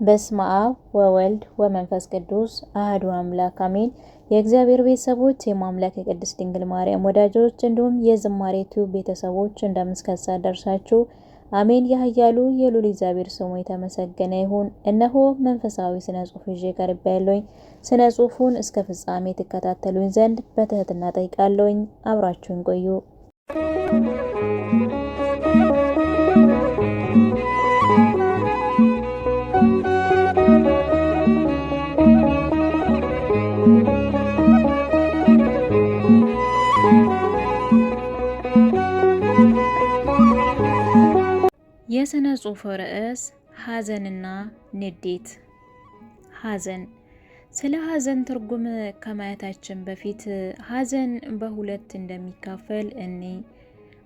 በስመ አብ ወወልድ ወመንፈስ ቅዱስ አሐዱ አምላክ አሜን። የእግዚአብሔር ቤተሰቦች የማምላክ የቅድስት ድንግል ማርያም ወዳጆች እንዲሁም የዝማሬ ቲዩብ ቤተሰቦች እንደምስከሳ ደርሳችሁ አሜን። ያህያሉ የሉል እግዚአብሔር ስሙ የተመሰገነ ይሁን። እነሆ መንፈሳዊ ስነ ጽሑፍ ይዤ ቀርቤያለሁኝ። ስነ ጽሑፉን እስከ ፍጻሜ ተከታተሉኝ ዘንድ በትህትና ጠይቃለሁኝ። አብራችሁን ቆዩ። የስነ ጽሑፍ ርዕስ ሐዘንና ንዴት። ሐዘን። ስለ ሐዘን ትርጉም ከማየታችን በፊት ሐዘን በሁለት እንደሚካፈል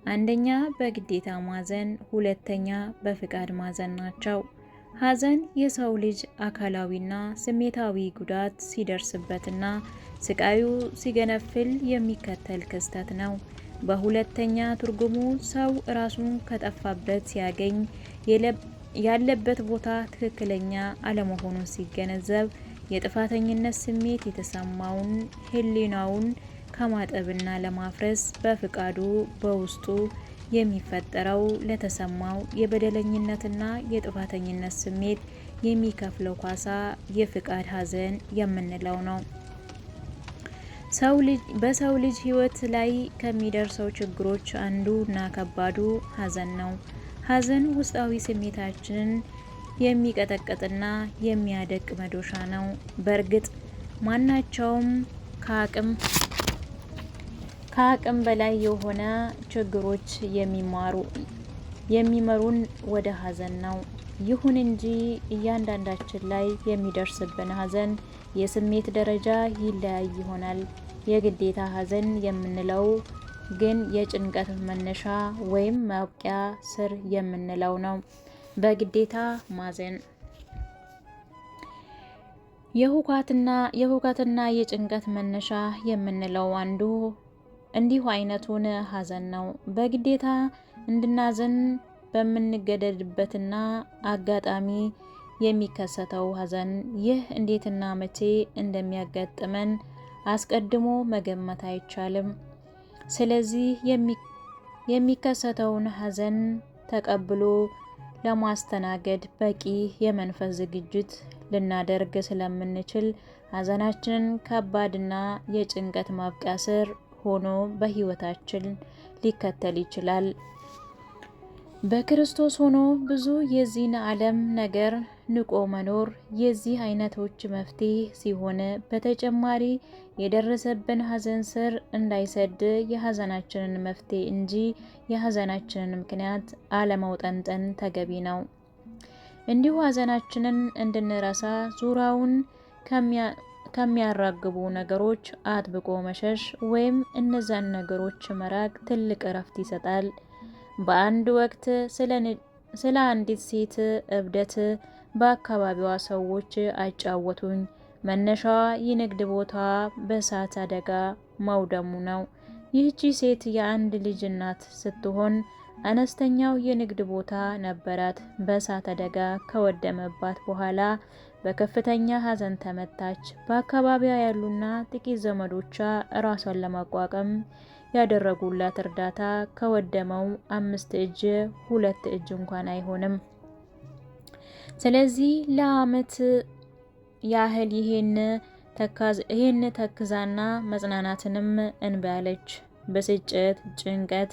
አንደኛ በግዴታ ማዘን፣ ሁለተኛ በፍቃድ ማዘን ናቸው። ሐዘን የሰው ልጅ አካላዊና ስሜታዊ ጉዳት ሲደርስበትና ስቃዩ ሲገነፍል የሚከተል ክስተት ነው። በሁለተኛ ትርጉሙ ሰው ራሱን ከጠፋበት ሲያገኝ ያለበት ቦታ ትክክለኛ አለመሆኑን ሲገነዘብ የጥፋተኝነት ስሜት የተሰማውን ሕሊናውን ከማጠብና ለማፍረስ በፍቃዱ በውስጡ የሚፈጠረው ለተሰማው የበደለኝነትና የጥፋተኝነት ስሜት የሚከፍለው ካሳ የፍቃድ ሐዘን የምንለው ነው። በሰው ልጅ ሕይወት ላይ ከሚደርሰው ችግሮች አንዱ እና ከባዱ ሐዘን ነው። ሐዘን ውስጣዊ ስሜታችንን የሚቀጠቅጥና የሚያደቅ መዶሻ ነው። በእርግጥ ማናቸውም ከአቅም በላይ የሆነ ችግሮች የሚመሩን ወደ ሐዘን ነው። ይሁን እንጂ እያንዳንዳችን ላይ የሚደርስብን ሐዘን የስሜት ደረጃ ይለያይ ይሆናል። የግዴታ ሐዘን የምንለው ግን የጭንቀት መነሻ ወይም ማብቂያ ስር የምንለው ነው። በግዴታ ማዘን የሁከትና የጭንቀት መነሻ የምንለው አንዱ እንዲሁ አይነቱን ሐዘን ነው። በግዴታ እንድናዘን በምንገደድበትና አጋጣሚ የሚከሰተው ሐዘን ይህ እንዴትና መቼ እንደሚያጋጥመን አስቀድሞ መገመት አይቻልም። ስለዚህ የሚከሰተውን ሐዘን ተቀብሎ ለማስተናገድ በቂ የመንፈስ ዝግጅት ልናደርግ ስለምንችል ሐዘናችንን ከባድና የጭንቀት ማብቂያ ስር ሆኖ በሕይወታችን ሊከተል ይችላል። በክርስቶስ ሆኖ ብዙ የዚህን ዓለም ነገር ንቆ መኖር የዚህ አይነቶች መፍትሄ ሲሆን፣ በተጨማሪ የደረሰብን ሐዘን ስር እንዳይሰድ የሐዘናችንን መፍትሄ እንጂ የሐዘናችንን ምክንያት አለማውጠንጠን ተገቢ ነው። እንዲሁ ሐዘናችንን እንድንረሳ ዙሪያውን ከሚያራግቡ ነገሮች አጥብቆ መሸሽ ወይም እነዛን ነገሮች መራቅ ትልቅ እረፍት ይሰጣል። በአንድ ወቅት ስለ አንዲት ሴት እብደት በአካባቢዋ ሰዎች አጫወቱኝ። መነሻዋ የንግድ ቦታ በእሳት አደጋ መውደሙ ነው። ይህቺ ሴት የአንድ ልጅ እናት ስትሆን አነስተኛው የንግድ ቦታ ነበራት። በእሳት አደጋ ከወደመባት በኋላ በከፍተኛ ሐዘን ተመታች። በአካባቢዋ ያሉና ጥቂት ዘመዶቿ ራሷን ለማቋቋም ያደረጉላት እርዳታ ከወደመው 5 እጅ 2 እጅ እንኳን አይሆንም። ስለዚህ ለዓመት ያህል ይሄን ተክዛና መጽናናትንም እንባለች። ብስጭት፣ ጭንቀት፣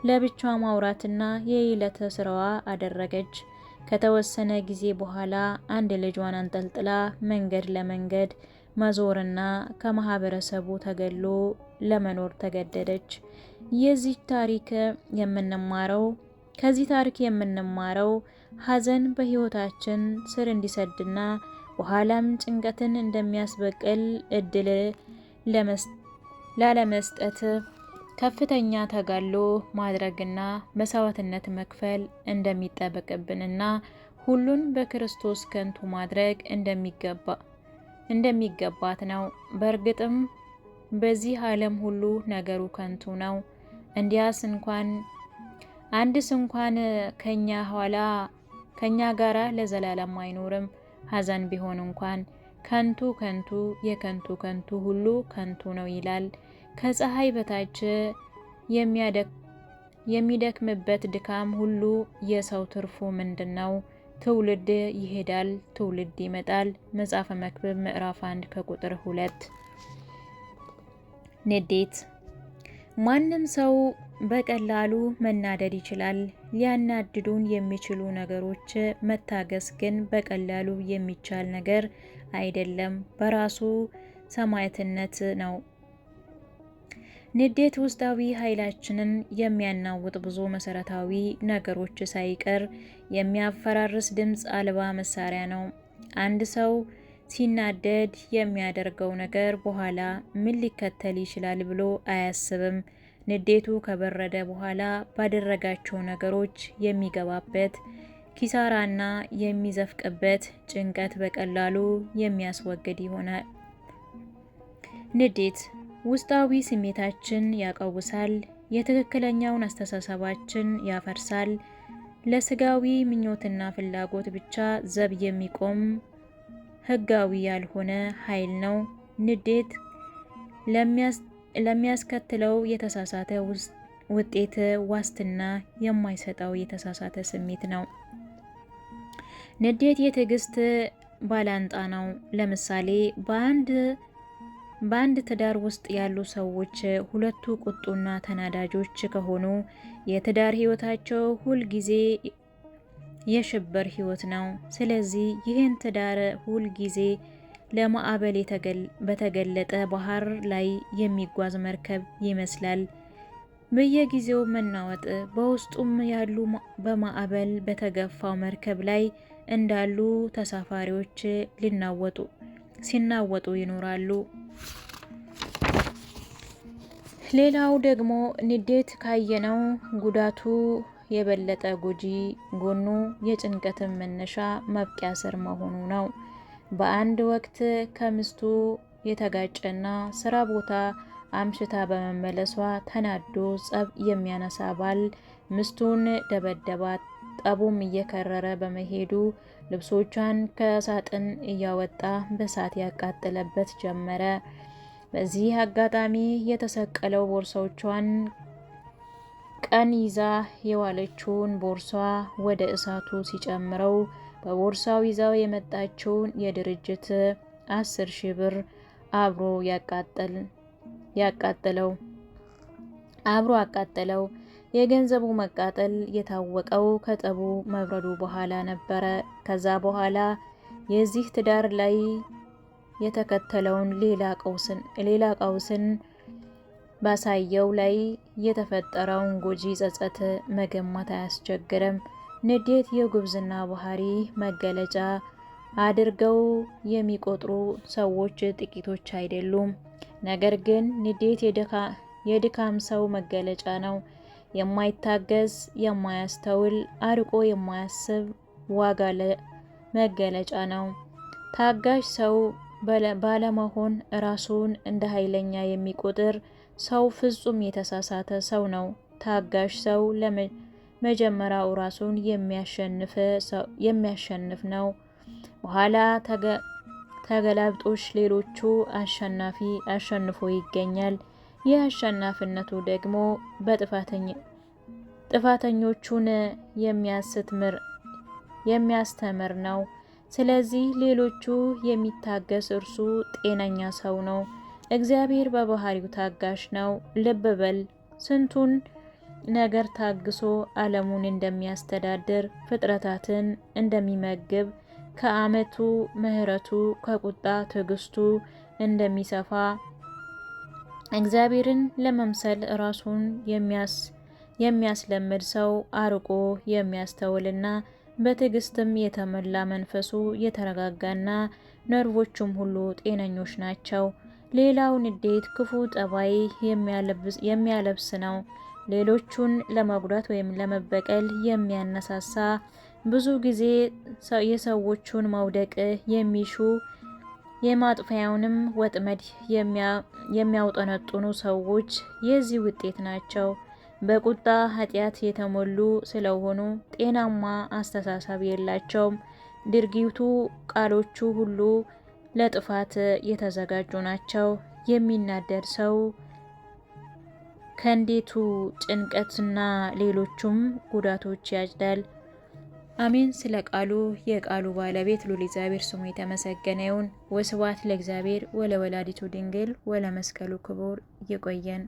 ለብቻ ማውራትና የዕለት ስራዋ አደረገች። ከተወሰነ ጊዜ በኋላ አንድ ልጇን አንጠልጥላ መንገድ ለመንገድ መዞርና ከማህበረሰቡ ተገሎ ለመኖር ተገደደች። ከዚህ ታሪክ የምንማረው ሐዘን በሕይወታችን ስር እንዲሰድና በኋላም ጭንቀትን እንደሚያስበቅል እድል ላለመስጠት ከፍተኛ ተጋድሎ ማድረግና መስዋዕትነት መክፈል እንደሚጠበቅብንና ሁሉን በክርስቶስ ከንቱ ማድረግ እንደሚገባት ነው። በእርግጥም በዚህ ዓለም ሁሉ ነገሩ ከንቱ ነው። አንድስ እንኳን ከኛ ጋራ ለዘላለም አይኖርም። ሐዘን ቢሆን እንኳን ከንቱ ከንቱ የከንቱ ከንቱ ሁሉ ከንቱ ነው ይላል። ከፀሐይ በታች የሚደክምበት ድካም ሁሉ የሰው ትርፉ ምንድን ነው? ትውልድ ይሄዳል፣ ትውልድ ይመጣል። መጽሐፈ መክብብ ምዕራፍ 1 ከቁጥር 2። ንዴት። ማንም ሰው በቀላሉ መናደድ ይችላል። ሊያናድዱን የሚችሉ ነገሮች መታገስ ግን በቀላሉ የሚቻል ነገር አይደለም። በራሱ ሰማዕትነት ነው። ንዴት ውስጣዊ ኃይላችንን የሚያናውጥ ብዙ መሰረታዊ ነገሮች ሳይቀር የሚያፈራርስ ድምፅ አልባ መሳሪያ ነው። አንድ ሰው ሲናደድ የሚያደርገው ነገር በኋላ ምን ሊከተል ይችላል ብሎ አያስብም። ንዴቱ ከበረደ በኋላ ባደረጋቸው ነገሮች የሚገባበት ኪሳራና የሚዘፍቅበት ጭንቀት በቀላሉ የሚያስወግድ ይሆናል። ንዴት ውስጣዊ ስሜታችን ያቀውሳል፣ የትክክለኛውን አስተሳሰባችን ያፈርሳል። ለስጋዊ ምኞትና ፍላጎት ብቻ ዘብ የሚቆም ህጋዊ ያልሆነ ኃይል ነው። ንዴት ለሚያስከትለው የተሳሳተ ውጤት ዋስትና የማይሰጠው የተሳሳተ ስሜት ነው። ንዴት የትዕግስት ባላንጣ ነው። ለምሳሌ በአንድ ትዳር ውስጥ ያሉ ሰዎች ሁለቱ ቁጡና ተናዳጆች ከሆኑ የትዳር ህይወታቸው ሁልጊዜ የሽብር ህይወት ነው። ስለዚህ ይህን ትዳር ሁልጊዜ ለማዕበል በተገለጠ ባህር ላይ የሚጓዝ መርከብ ይመስላል። በየጊዜው መናወጥ፣ በውስጡም ያሉ በማዕበል በተገፋው መርከብ ላይ እንዳሉ ተሳፋሪዎች ሲናወጡ ይኖራሉ። ሌላው ደግሞ ንዴት ካየነው ጉዳቱ የበለጠ ጎጂ ጎኑ የጭንቀትን መነሻ ማብቂያ ስር መሆኑ ነው። በአንድ ወቅት ከሚስቱ የተጋጨና ስራ ቦታ አምሽታ በመመለሷ ተናዶ ጸብ የሚያነሳ ባል ሚስቱን ደበደባት። ጠቡም እየከረረ በመሄዱ ልብሶቿን ከሳጥን እያወጣ በሳት ያቃጥለበት ጀመረ። በዚህ አጋጣሚ የተሰቀለው ቦርሳዎቿን ቀን ይዛ የዋለችውን ቦርሳ ወደ እሳቱ ሲጨምረው በቦርሳው ይዛው የመጣችውን የድርጅት 10,000 ብር አብሮ አቃጠለው። የገንዘቡ መቃጠል የታወቀው ከጠቡ መብረዱ በኋላ ነበረ። ከዛ በኋላ የዚህ ትዳር ላይ የተከተለውን ሌላ ቀውስን ባሳየው ላይ የተፈጠረውን ጎጂ ጸጸት መገመት አያስቸግርም። ንዴት የጉብዝና ባህሪ መገለጫ አድርገው የሚቆጥሩ ሰዎች ጥቂቶች አይደሉም። ነገር ግን ንዴት የድካም ሰው መገለጫ ነው። የማይታገዝ፣ የማያስተውል፣ አርቆ የማያስብ ዋጋ መገለጫ ነው። ታጋሽ ሰው ባለመሆን ራሱን እንደ ኃይለኛ የሚቆጥር ሰው ፍጹም የተሳሳተ ሰው ነው። ታጋሽ ሰው ለመጀመሪያው ራሱን የሚያሸንፍ ነው። በኋላ ተገላብጦሽ ሌሎቹ አሸንፎ ይገኛል። ይህ አሸናፊነቱ ደግሞ ጥፋተኞቹን የሚያስተምር ነው። ስለዚህ ሌሎቹ የሚታገስ እርሱ ጤነኛ ሰው ነው። እግዚአብሔር በባህሪው ታጋሽ ነው። ልብ በል፣ ስንቱን ነገር ታግሶ ዓለሙን እንደሚያስተዳድር፣ ፍጥረታትን እንደሚመግብ፣ ከዓመቱ ምሕረቱ ከቁጣ ትዕግስቱ እንደሚሰፋ፣ እግዚአብሔርን ለመምሰል ራሱን የሚያስለምድ ሰው አርቆ የሚያስተውልና በትዕግስትም የተሞላ መንፈሱ የተረጋጋና ነርቮቹም ሁሉ ጤነኞች ናቸው። ሌላው ንዴት ክፉ ጠባይ የሚያለብስ ነው። ሌሎቹን ለመጉዳት ወይም ለመበቀል የሚያነሳሳ፣ ብዙ ጊዜ የሰዎቹን መውደቅ የሚሹ የማጥፊያውንም ወጥመድ የሚያውጠነጥኑ ሰዎች የዚህ ውጤት ናቸው። በቁጣ ኃጢአት የተሞሉ ስለሆኑ ጤናማ አስተሳሰብ የላቸውም። ድርጊቱ ቃሎቹ ሁሉ ለጥፋት የተዘጋጁ ናቸው። የሚናደድ ሰው ከንዴቱ ጭንቀትና ሌሎቹም ጉዳቶች ያጭዳል። አሜን። ስለ ቃሉ የቃሉ ባለቤት ልዑል እግዚአብሔር ስሙ የተመሰገነ ይሁን። ወስብሐት ለእግዚአብሔር ወለወላዲቱ ድንግል ወለመስቀሉ ክቡር። ይቆየን።